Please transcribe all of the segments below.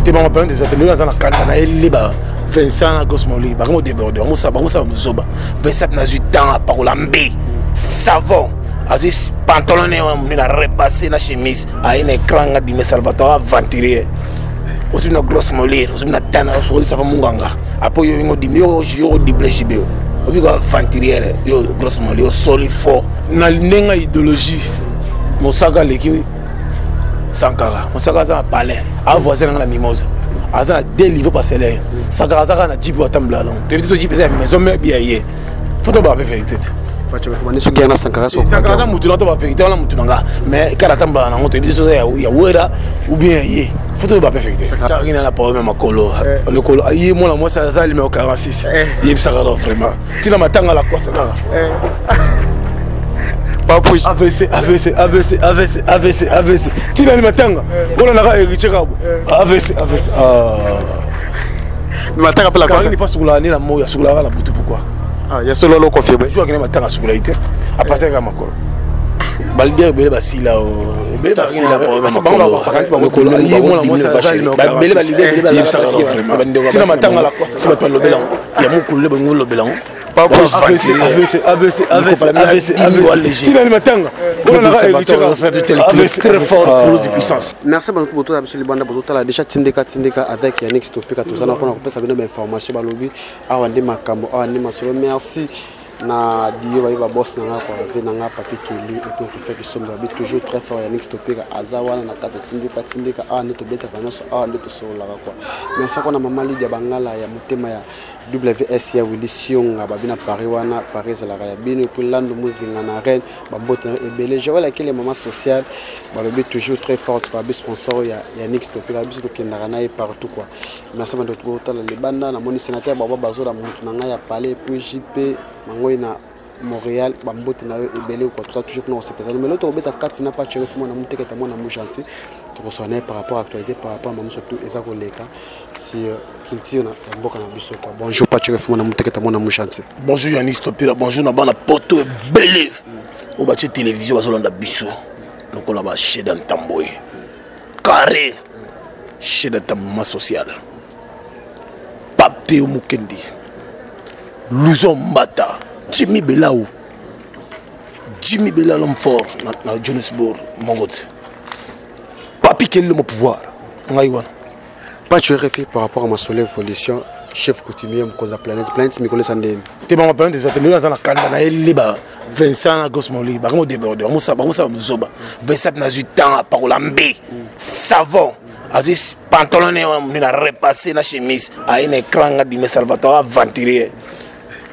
Tu m'as parlé des ateliers dans la canne, libre. Vincent na Gosmoli, par contre débordé, on ça zoba. Vincent n'a eu temps à parler savon. Aziz pantalon on a repassé la chemise à un écran de mes Salvatore Venturier. Aussi une grosse molire, aussi une tana, aussi ça va munganga. Après yo di blejibé. Obi go Venturier, yo grosse molire, solide fort. Na nenga idéologie. Mosaga l'équipe Sankara, Mosaga za palais, a voisin dans la mimosa. Aza délivré par celle-là. Sankara za na jibu atambla long. Tu dis jibu c'est maison mais bien yé. Faut te battre vérité. Tu vas faire ce que Sankara soit. Sankara mutu na to ba vérité na mutu nga. Mais kada tamba na ngoto dis ya wera ou bien yé. Faut te battre vérité. Car il a problème makolo. Le colo yé moi ça ça numéro 46. Yé Sankara vraiment. Tu na matanga la quoi ça. AVC. Qui dans le matin, on a hérité AVC. Le matin après la quoi? Il faut sur la la moya sur la boutou pourquoi? Ah, il y a solo le confirmé. Je vois que le matin sur la été. À passer à Makolo. Baldir bele basila bele basila parce que on va quand pas Makolo. Il moi ça ça il bele validé bele ça vraiment. Tu na matanga la quoi? C'est pas le belan. Il y a mon collègue le belan. AVC. Très fort pour les puissances. Merci beaucoup pour tout déjà tindeka avec Yannick Stopika tout ça on a ça donner information ba lobby awande makambo awande masolo merci na dio ba boss na kwa venanga papi keli et pour faire que somme ba toujours très fort Yannick Stopika azawana na kata tindeka awande to beta kanoso awande to sola kwa merci kwa na mama Lydia Bangala ya mutema ya WS ya Willision babina Paris wana Paris la ya bino pour lando muzinga na reine bambote ebele je voilà que les mamans sociales balobi toujours très fort kwa sponsor ya Yannick Stopika biso to kendaka na partout quoi merci bando to tala le banda na moni sénateur baba bazola mutu na ya palais puis JP mangoy na Montréal bambote na ebele quoi tout ça toujours qu'on se présente mais l'autre obeta kati na pas chéri fuma na muteke ta mona mujanti to reçonner par rapport à l'actualité par rapport à maman surtout eza ko leka si culture na mboka na biso quoi bonjour pas chéri fuma na muteke ta mona mujanti bonjour Yannick Stopira bonjour na bana poto ebele au bâti télévision bazolanda biso lokola ba chez dans tamboy carré chez dans tamma social papte mukendi Luzo Mbata Jimmy Belaou l'homme fort dans Johannesburg Mongote Papi quel est le pouvoir pas tu réfléchis par rapport à ma soleil évolution chef coutumier cause la planète Nicolas Sandem tu m'as parlé des ateliers dans la canne libre Vincent na Gosmoli par contre débordé on ça zoba Vincent n'a eu temps à parler savon Aziz pantalon on a repassé la chemise à un écran de mes Salvatore Venturier.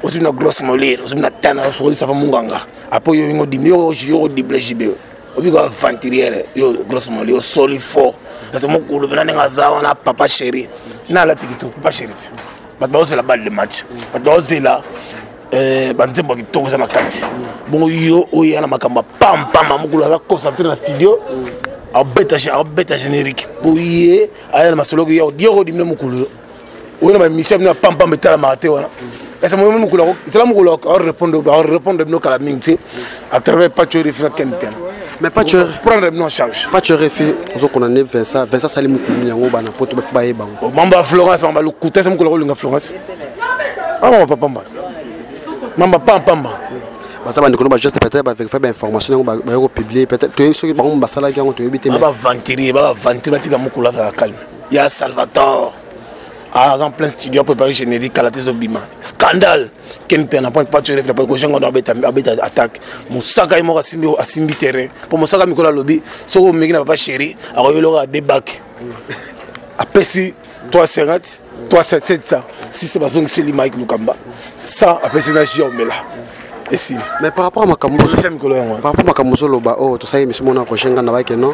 Aussi une grosse molire, aussi une tana, aussi ça va munganga. Après yo di blejibé. Obi go Venturier, yo grosse molire, solide fort. Parce que mon coup le venant ngaza on a papa chéri. Na la tikito papa chéri. Maintenant c'est la balle de match. Maintenant c'est là banzembo ki tokoza na kati. Bon yo oya na makamba pam mamukulu za concentré na studio. A beta générique. Pour y aller na solo yo dio di mukulu. On a mis na pam metala maté wana. C'est moi c'est là où répondre nos calamités à travers Pachori Frankenpian. Mais Pachori prendre nos charges. Pachori fait aux qu'on Vincent Salim Kouliango bana poto ba faye bango. Mamba Florence mamba lu kuta sem ko lo Florence. Ah mamba pamba. Mamba pamba. Ba ça ba ndikono ba juste peut-être ba faire information ba yo publier peut-être to ceux qui ba mba sala ki ngo to yebite. Ba ventire tika mukula za calme. Ya Salvatore en plein studio préparé générique à la tête Obima. Scandale. Kempe n'a pas tu réfléchis pas que j'ai on a attaque. Moussaka il m'a simbi terrain. Pour Moussaka Mikola lobby, so meki na papa chéri, a eu débac. Après si 350, 377 si c'est pas son c'est Mike Lukamba. Ça après c'est Naji Omela. Et si. Mais par rapport à Makamboso, par rapport à Makamboso loba oh tout ça il me semble na koshenga na ba que non.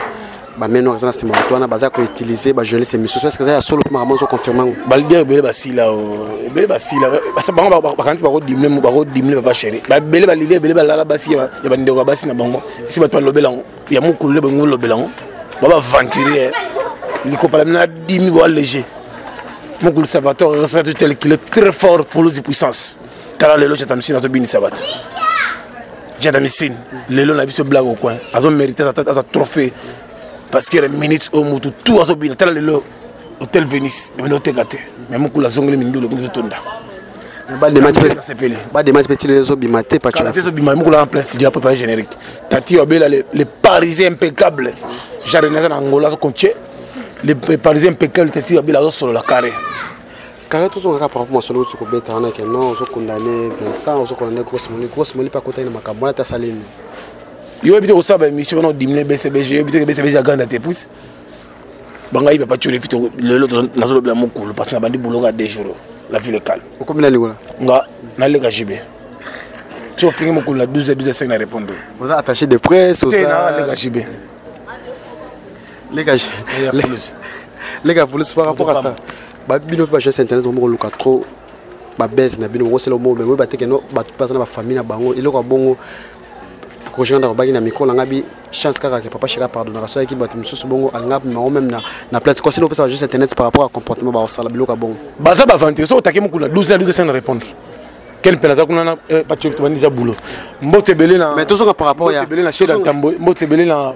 Ba meno resana sima twana baza ko utiliser ba journaliste émission est-ce que ça solo pour maman so confirmant baldia bele basila parce que bango ba kanzi ba ko dimle papa chéri ba bele ba lider bele ba la basi ya ba ndeko basi na bango si ba to lobelango ya mukulu le bango lobelango ba Venturier liko pala na 10 000 léger mukulu Salvatore resana tel qu'il est très fort pour les puissances tala lelo chatamisi na to bini sabat chatamisi lelo na biso blague au coin azo mériter sa trophée parce que les minutes au moutou tout à ce bien tel le hôtel Venice mais hôtel gâté mais mon la zone les mindolo comme tonda des matchs petits les obimaté pas tu les obimaté mon en plein studio préparer générique tati obela les parisiens impeccables jardin en Angola so contier les parisiens impeccables tati obela solo la carré carré tout son rapport par rapport à solo tu kobeta on a que non on condamné Vincent on condamné grosse molly pas côté na makambo na ta saline yo habite au saba émission non diminuer BCBG habite BCBG à grande tes pouces banga il va pas tuer le na solo bla mokulu parce que na bandi boulot à 2 jours la ville est calme comme la ligola nga na lega jibé tu as fini mokulu la 12h05 na répondre vous attaché de presse ou ça na lega jibé les gars par rapport à ça ba bino pas juste internet on luka trop ba baisse na bino ngo c'est le mot mais oui ba te que no ba toute personne ba famille na bango il ko bongo ko janda ko bagi na micro la ngabi chance kaka que papa chira pardon na so équipe ba mususu bongo alngap mais même na plate ko c'est le pas juste internet par rapport à comportement ba sala bilo ka bongo ba ça ba vendre so take mokula 12h sans répondre quel pelaza kuna pas tu vas déjà boulot mbote belé na mais tout ça par rapport ya belé na chez Tambo mbote belé na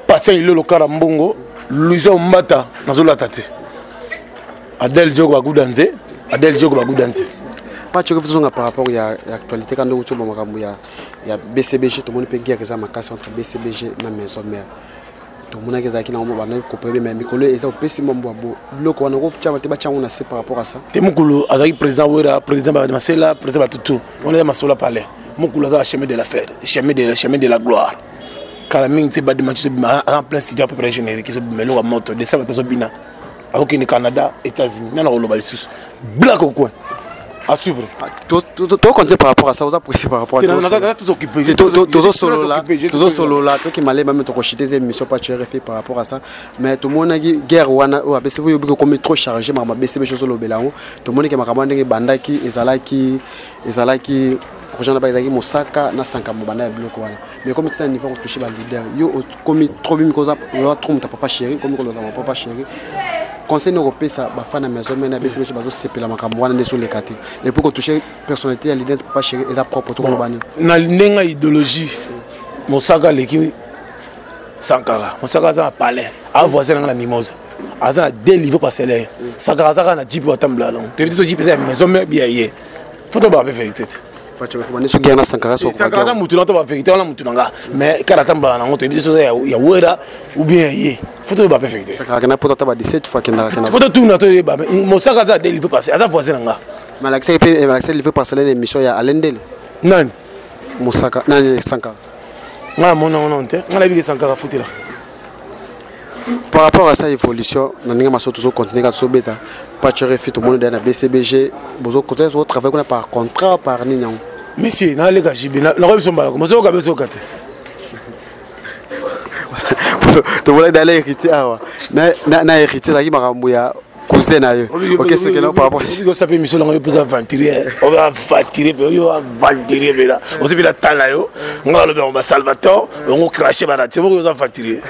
patient il le cara mbongo luizo mbata na zo la tate Adel Diogo Bagudanze, Adel Diogo Bagudanze. Pas tu veux par rapport à l'actualité quand nous sommes il y a BCBG tout le monde peut guerre ça macasse entre BCBG na maison mère. Tout le monde qui est qui na mo bana couper mais mikolo et ça pesi mombo bo loko wana ko tchama te ba tchama na c'est par rapport à ça. Te mukulu azaki président wera président ba masela président batutu. On est masola parler. Mukulu za chemin de la fête, chemin de la gloire. Kalaming te ba de match en plein studio pour préparer générique so melo wa moto de ça va so bina. Au Canada, États-Unis, non, on va black au coin. À suivre. Tout compte par rapport à ça, vous appréciez par rapport à ça. Tous occupés. Tous solo là, toi qui m'allait même te cocher des émissions pas tu refait par rapport à ça. Mais tout le monde a dit guerre ou a baissé vous comme trop chargé, mais baissé choses au Belao. Tout le monde qui m'a commandé bandaki, ezalaki, rejoindre par exemple Mosaka na Sankamo bana bloc wana. Mais comme c'est un niveau touché par leader, yo comme trop bien cause trop ta papa chéri, comme qu'on a papa chéri. Conseil européen ça ba fana maison mais na BCBG bazo sepela makambo wana sur les quartiers et pour que toucher personnalité à l'idée pas chéri et sa propre tout bani na nenga idéologie Mosaka leki Sankara Mosaka za palais a voisin na mimosa aza délivrer par salaire Sankara za na jipe watambla long te dit jipe ça maison mais bien yé faut pas faire vérité pas tu veux sur guerre na Sankara so Sankara mutu na to ba vérité wana mutu nga mais kana tamba na ngoto te dit ça ya wera ou bien yé faut pas faire vérité Sankara na poto taba 17 fois qu'il na faut tout na to ba Mosaka za délivrer passer aza voisin nga mais l'accès livré par salaire l'émission ya Alendele nani Mosaka nani Sankara nga mon te nga la bi Sankara foutela par rapport à sa évolution na ninga maso toujours continuer ka so beta pas tu refait tout le monde dans BCBG bozo côté au travail qu'on a par contrat par ninyang monsieur na le gajibi na ko biso mbala ko mozo ka beso kate to voulait d'aller hériter awa na hériter ça qui m'a rambuya cousin na yo OK ce que là par rapport si ça peut mission là on peut aventurer on va aventurer yo aventurer là on se fait la tala yo on va le on va Salvatore on cracher bana c'est bon on va aventurer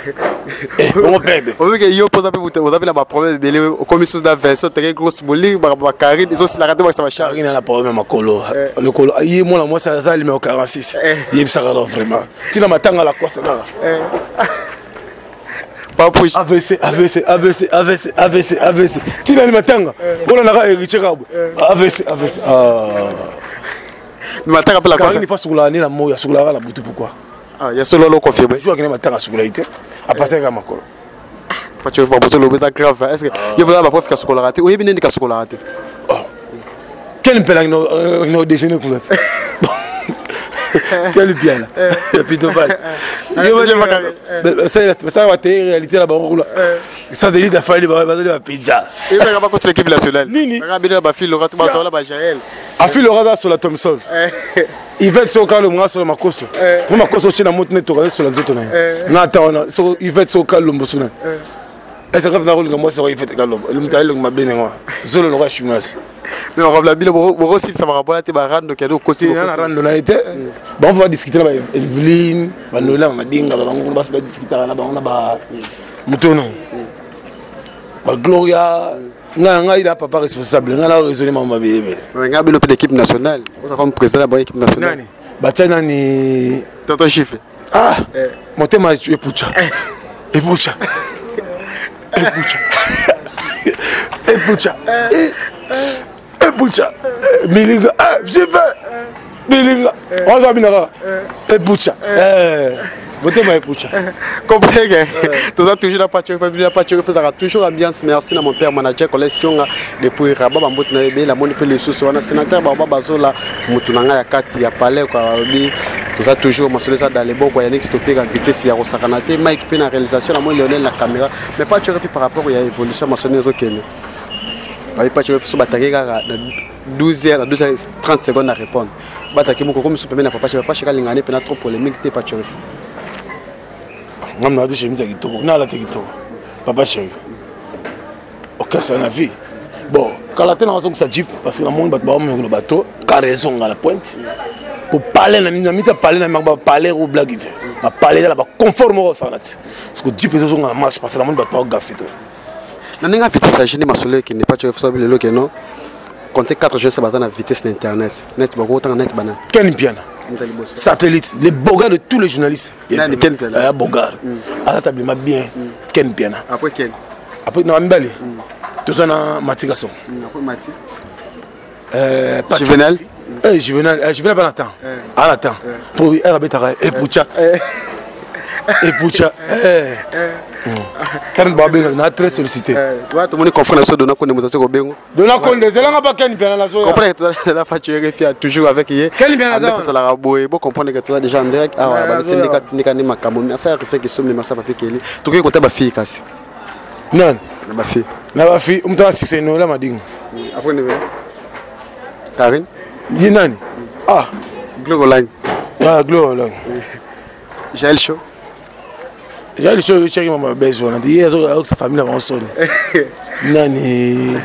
on perd on veut que yo pose un peu vous avez la problème belé comme sur la version très grosse bouli ba Karine ils ont la raté ça va charger Karine a problème ma colo le colo yi moi ça il met au 46 il ça vraiment tu na matanga la course là AVC. Qui n'a matanga? On a hérité kabo. AVC. Matanga appelle la quoi? Il faut sur la nez la moya sur la boutou pourquoi? Ah, il y a solo lo confirmé. Je vois qu'il y a matanga sur la ité. A passer à makolo. Pas tu veux pas boutou le bêta grave. Est-ce que il y a pas prof qui a sur la raté? Oui, bien qui a sur la raté. Quel pelang no déjeuner pour ça. Quel bien là. Et puis tout mal. Ça va être réalité là-bas. Ça délit de faire la pizza. Il va pas continuer l'équipe nationale. Nini. Va bien la fille Laura tout ça là Jaël. A fille Laura sur la Thompson. Il va être sur le moi sur Makoso. Moi Makoso chez la montagne to sur la nzoto na. Na attends il va être sur le Mbosuna. Est-ce que na roule moi ça il fait kalombo. Le mutaile ma bene moi. Zolo no chinoise. Mais on va bien bon aussi ça va rappeler te ba rando cadeau côté. Na rando na été. Bon on va discuter là Evelyn, Banola Madinga ba on va se discuter là ba on a ba mutono. Ba Gloria nga il a papa responsable nga la raisonner mama bébé. Nga bino pe l'équipe nationale. On comme président de l'équipe nationale. Nani? Bachana ni Tonton chiffre. Ah. Mon thème est pucha. Et pucha. Et Boucha. Et Boucha. Milinga. Je vais. Milinga. On s'en binara. Et Boucha. Votez ma Boucha. Comprenez que tout ça toujours la pâture faisera toujours ambiance. Merci à mon père manager collection depuis Rabat Bambout na ebe la moni pe les sous on a sénateur Baba Bazola mutunanga ya kati ya palais kwa bi tout ça toujours masolé ça dans les bons quoi Yannick stopper à vitesse ya Rosakanate Mike pe na réalisation la moi Lionel la caméra mais pas tu refais par rapport à évolution masolé zo kene. Avec pas tu refais sur bataille 12h 30 secondes à répondre. Bataki moko comme super na papa cheka lingane pe na trop polémique te pas tu refais. On a dit chez Misa Kitoko, on a la Kitoko, papa chéri. Ok, c'est un avis. Bon, quand la tête on ça jeep parce que le monde bat le bateau, car raison à la pointe. Pour parler, na parler, na parler ou blague, na parler là, conforme au sanat. Parce que jeep ils sont en marche parce que le monde bat pas au gaffe. Na ninga vitesse ça génie masolé qui n'est pas tu fais le look non. Compter 4G c'est basé na vitesse d'internet. Net ba autant net bana. Ken piana. Satellite, les bogards de tous les journalistes. Il y a Ken Piana. Bogards. À la table, bien Ken Piana. Après Ken. Après, nous avons Mbali. Tout ça, dans Matigason. Après Mati. Juvenal. Juvenal, pas l'attend. À l'attend. Pour Erabetara, et Poucha. Et Poucha. Tant de on a très sollicité. Tu vois, tout le monde confond la chose de notre démonstration au Bengo. De la conde, c'est là pas Ken Piana la zone. Comprenez, la facture est toujours avec hier. Ken Piana la zone. Ça la boue. Bon, comprendre que tu as déjà en direct. Ah ouais, Tindika ni Makamoni. Ça fait que ce même ça papier Kelly. Tu veux compter ma fille casse. Non. Ma fille. Ma fille, on t'a succès non là ma dingue. Après ne Karine. Dinani. Ah. Glow Online. Ah, Glow Online. Jaël Show. J'ai le choix de chercher ma belle-sœur. On a dit hier avec sa famille avant sonné. Nani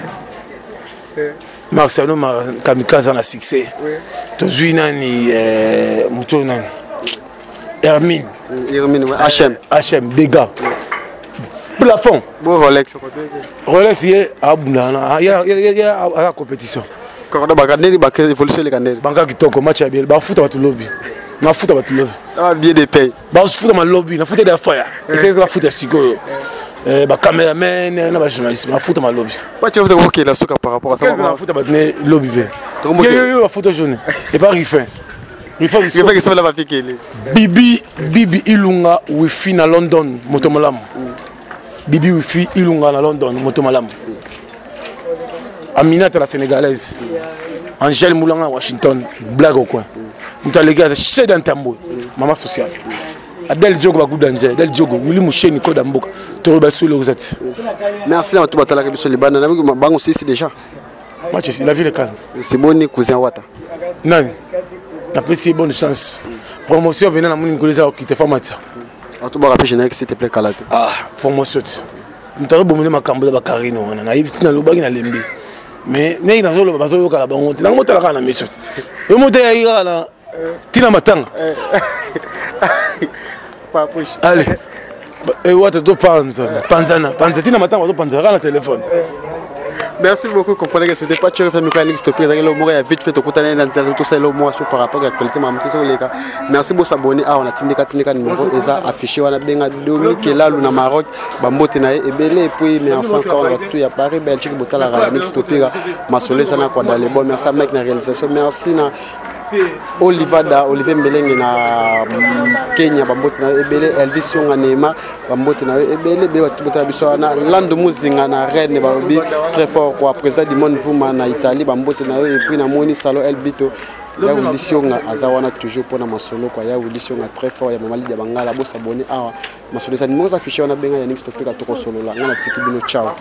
Marcelo Kamikaze en a succès. Toujours Nani Moutou Nani Hermine. HM dégâts. Plafond. Bon Rolex. Rolex hier à Bouna. Il y a la compétition. Quand on a gagné, évolution les canaux. Banca qui toque au match à Biel. Bah foot à tout lobby. Na foot à tout lobby. Ah bien des pays. Bah foot à ma lobby. Na foot des affaires. Et qu'est-ce que la foot à Sigo? Bah caméraman, na bah journaliste. Na foot à ma lobby. Pas tu veux dire que la souka par rapport à ça. Na foot à ma lobby. Yo la foot à jaune. Et pas Rifin. Rifin qui se met la fille qui Bibi Ilunga wifi na London motomalam. Bibi wifi Ilunga na London motomalam. Aminata la sénégalaise. Angèle Moulanga à Washington, blague au coin. Nous avons les gars, c'est dans Tambo, maman sociale. Adèle Diogo va goûter Adèle Diogo, Willy Mouché, Nico Damboka, Toroba sur le Rosette. Merci à tout le monde qui est Liban. On a aussi déjà. La ville est calme. C'est bon, cousin Wata. Non, on a pas bonne chance. Promotion, venez à mon collègue qui te fait matin. En tout cas, je vais s'il te plaît, Kalate. Ah, promotion. Nous avons besoin de ma cambo de Carino. On a eu une lobby dans l'Embi. Mais nous avons besoin de la banque. Nous avons besoin de la maison. Nous avons besoin de la Tina Matang. Allez. Et what do Panzana. Tina Matang, what Panzana, le téléphone. Merci beaucoup. Comprenez que c'était pas tu fais mécanique stopper avec le mot vite fait au côté dans tout ça le mot par rapport à la qualité les gars. Merci beaucoup s'abonner à on a tindika numéro eza affiché wana benga domi kela luna Maroc bambote na ebele et puis merci encore à tout ya Paris Belgique botala la mix stopper masolé sana kwa dans les bon merci à mec na réalisation merci na Olivier Mbelenge na Kenya bambote na ebele Elvis Yonga Neema bambote na ebele be watu botala biso na Lando Muzinga na Rennes balobi très fort quoi président du monde Vuma na Italie bambote na et puis na Moni Salo Elbito ya Wilishonga azawana toujours pour na masolo quoi ya Wilishonga très fort ya mamali ya bangala bo s'abonner à masolo ça numéro affiché on a benga ya Nix Topeka to solo la ngana tiki bino ciao.